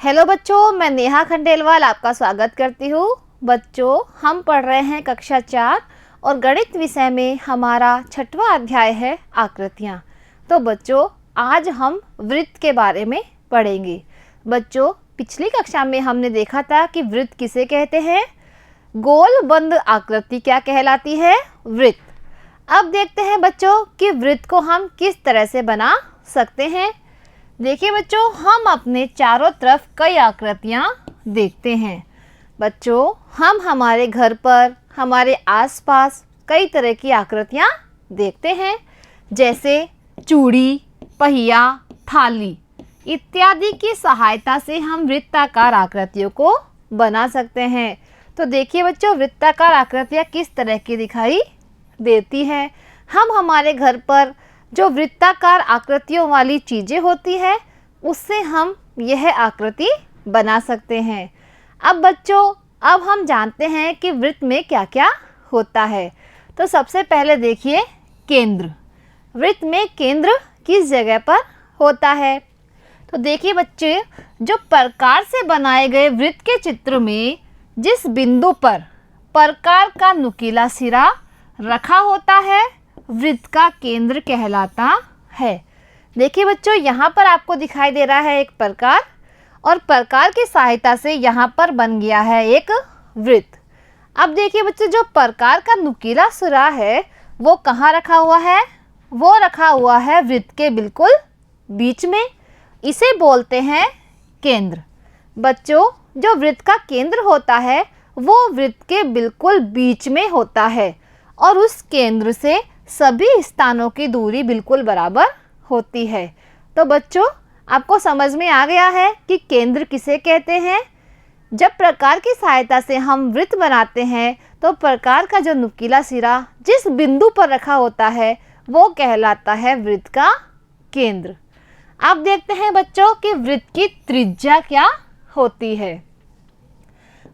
Hello बच्चों, मैं नेहा खंडेलवाल आपका स्वागत करती हूँ। बच्चों, हम पढ़ रहे हैं कक्षा 4 और गणित विषय में हमारा 6वां अध्याय है आकृतियाँ। तो बच्चों, आज हम वृत्त के बारे में पढ़ेंगे। बच्चों, पिछली कक्षा में हमने देखा था कि वृत्त किसे कहते हैं। गोल बंद आकृति क्या कहलाती है? वृत्त। अब देखते हैं बच्चों कि वृत्त को हम किस तरह से बना सकते हैं। देखिए बच्चों, हम अपने चारों तरफ कई आकृतियाँ देखते हैं। बच्चों, हम हमारे घर पर, हमारे आसपास कई तरह की आकृतियाँ देखते हैं, जैसे चूड़ी, पहिया, थाली इत्यादि की सहायता से हम वृत्ताकार आकृतियों को बना सकते हैं। तो देखिए बच्चों, वृत्ताकार आकृतियाँ किस तरह की दिखाई देती है। हम हमारे घर पर जो वृत्ताकार आकृतियों वाली चीज़ें होती है, उससे हम यह आकृति बना सकते हैं। अब बच्चों, अब हम जानते हैं कि वृत्त में क्या क्या होता है। तो सबसे पहले देखिए केंद्र। वृत्त में केंद्र किस जगह पर होता है? तो देखिए बच्चे, जो प्रकार से बनाए गए वृत्त के चित्र में जिस बिंदु पर प्रकार का नुकीला सिरा रखा होता है, वृत्त का केंद्र कहलाता है। देखिए बच्चों, यहाँ पर आपको दिखाई दे रहा है एक प्रकार, और प्रकार की सहायता से यहाँ पर बन गया है एक वृत्त। अब देखिए बच्चों, जो प्रकार का नुकीला सिरा है वो कहाँ रखा हुआ है? वो रखा हुआ है वृत्त के बिल्कुल बीच में। इसे बोलते हैं केंद्र। बच्चों, जो वृत्त का केंद्र होता है वो वृत्त के बिल्कुल बीच में होता है, और उस केंद्र से सभी स्थानों की दूरी बिल्कुल बराबर होती है। तो बच्चों, आपको समझ में आ गया है कि केंद्र किसे कहते हैं। जब प्रकार की सहायता से हम वृत्त बनाते हैं तो प्रकार का जो नुकीला सिरा जिस बिंदु पर रखा होता है वो कहलाता है वृत्त का केंद्र। अब देखते हैं बच्चों कि वृत्त की त्रिज्या क्या होती है।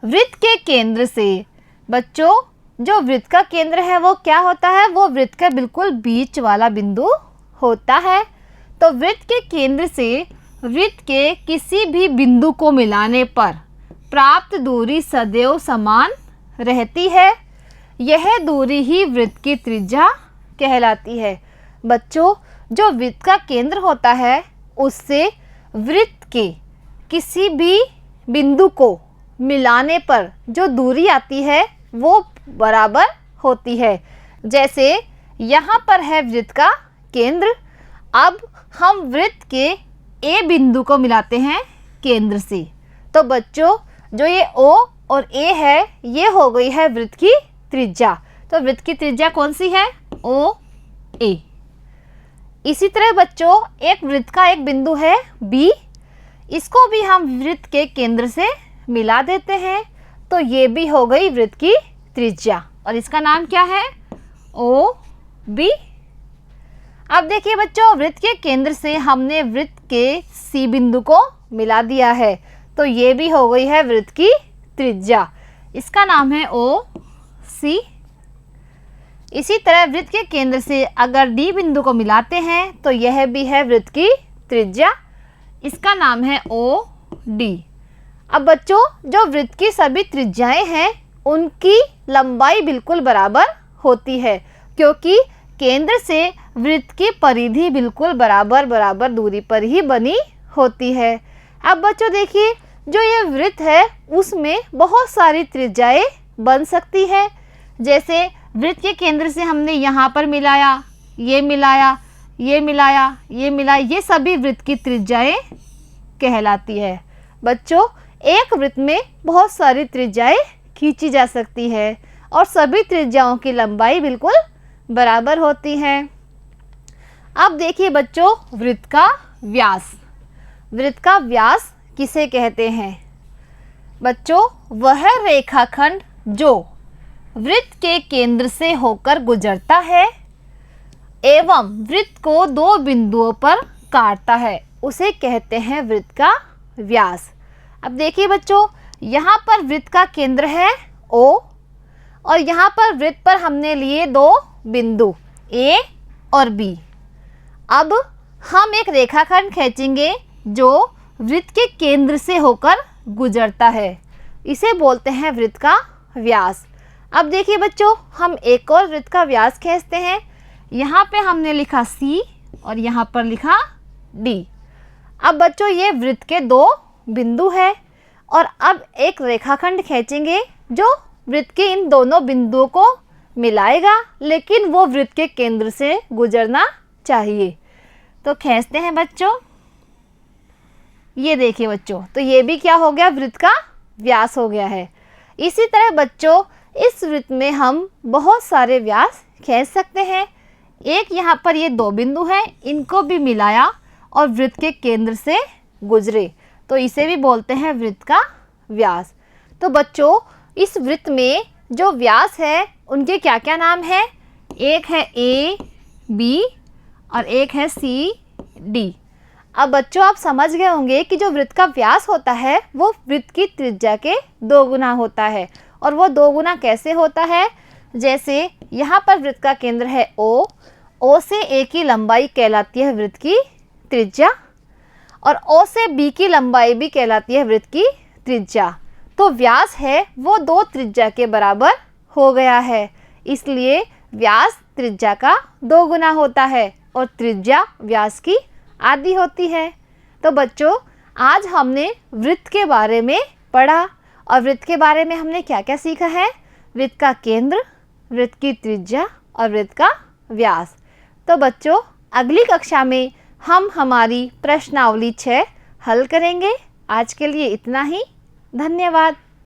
वृत्त के केंद्र से बच्चों, जो वृत्त का केंद्र है वो क्या होता है? वो वृत्त का बिल्कुल बीच वाला बिंदु होता है। तो वृत्त के केंद्र से वृत्त के किसी भी बिंदु को मिलाने पर प्राप्त दूरी सदैव समान रहती है। यह दूरी ही वृत्त की त्रिज्या कहलाती है। बच्चों, जो वृत्त का केंद्र होता है उससे वृत्त के किसी भी बिंदु को मिलाने पर जो दूरी आती है वो बराबर होती है। जैसे यहाँ पर है वृत्त का केंद्र। अब हम वृत्त के ए बिंदु को मिलाते हैं केंद्र से। तो बच्चों, जो ये O और A है, ये हो गई है वृत्त की त्रिज्या। तो वृत्त की त्रिज्या कौन सी है? OA। इसी तरह बच्चों, एक वृत्त का एक बिंदु है B, इसको भी हम वृत्त के केंद्र से मिला देते हैं। तो ये भी हो गई वृत्त की त्रिज्या, और इसका नाम क्या है? OB। अब देखिए बच्चों, वृत्त के केंद्र से हमने वृत्त के C बिंदु को मिला दिया है, तो ये भी हो गई है वृत्त की त्रिज्या। इसका नाम है OC। इसी तरह वृत्त के केंद्र से अगर D बिंदु को मिलाते हैं तो यह भी है वृत्त की त्रिज्या। इसका नाम है OD। अब बच्चों, जो वृत्त की सभी त्रिज्याएं हैं उनकी लंबाई बिल्कुल बराबर होती है, क्योंकि केंद्र से वृत्त की परिधि बिल्कुल बराबर दूरी पर ही बनी होती है। अब बच्चों देखिए, जो ये वृत्त है उसमें बहुत सारी त्रिज्याएं बन सकती है। जैसे वृत्त के केंद्र से हमने यहाँ पर मिलाया, ये मिलाया, ये मिलाया, ये मिलाया, ये सभी वृत्त की त्रिज्याएं कहलाती है। बच्चों, एक वृत्त में बहुत सारी त्रिज्याएं खींची जा सकती है और सभी त्रिज्याओं की लंबाई बिल्कुल बराबर होती है। अब देखिए बच्चों, वृत्त का व्यास। वृत्त का व्यास किसे कहते हैं? बच्चों, वह रेखाखंड जो वृत्त के केंद्र से होकर गुजरता है एवं वृत्त को दो बिंदुओं पर काटता है, उसे कहते हैं वृत्त का व्यास। अब देखिए बच्चों, यहाँ पर वृत्त का केंद्र है O, और यहाँ पर वृत्त पर हमने लिए दो बिंदु A और B। अब हम एक रेखाखंड खींचेंगे जो वृत्त के केंद्र से होकर गुजरता है, इसे बोलते हैं वृत्त का व्यास। अब देखिए बच्चों, हम एक और वृत्त का व्यास खींचते हैं। यहाँ पे हमने लिखा C और यहाँ पर लिखा D। अब बच्चों ये वृत्त के दो बिंदु है और अब एक रेखाखंड खींचेंगे जो वृत्त के इन दोनों बिंदुओं को मिलाएगा, लेकिन वो वृत्त के केंद्र से गुजरना चाहिए। तो खींचते हैं बच्चों। ये देखिए बच्चों, तो ये भी क्या हो गया, वृत्त का व्यास हो गया है। इसी तरह बच्चों इस वृत्त में हम बहुत सारे व्यास खींच सकते हैं। एक यहाँ पर ये दो बिंदु हैं, इनको भी मिलाया और वृत्त के केंद्र से गुजरे, तो इसे भी बोलते हैं वृत्त का व्यास। तो बच्चों इस वृत्त में जो व्यास है उनके क्या क्या नाम है? एक है A, B और एक है C, D। अब बच्चों आप समझ गए होंगे कि जो वृत्त का व्यास होता है वो वृत्त की त्रिज्या के 2 गुना होता है। और वो 2 गुना कैसे होता है? जैसे यहाँ पर वृत्त का केंद्र है O से A की लंबाई कहलाती है वृत्त की त्रिज्या और O से B की लंबाई भी कहलाती है वृत्त की त्रिज्या। तो व्यास है वो 2 त्रिज्या के बराबर हो गया है, इसलिए व्यास त्रिज्या का 2 गुना होता है और त्रिज्या व्यास की आधी होती है। तो बच्चों आज हमने वृत्त के बारे में पढ़ा और वृत्त के बारे में हमने क्या क्या सीखा है? वृत्त का केंद्र, वृत्त की त्रिज्या और वृत्त का व्यास। तो बच्चों अगली कक्षा में हम हमारी प्रश्नावली 6 हल करेंगे। आज के लिए इतना ही। धन्यवाद।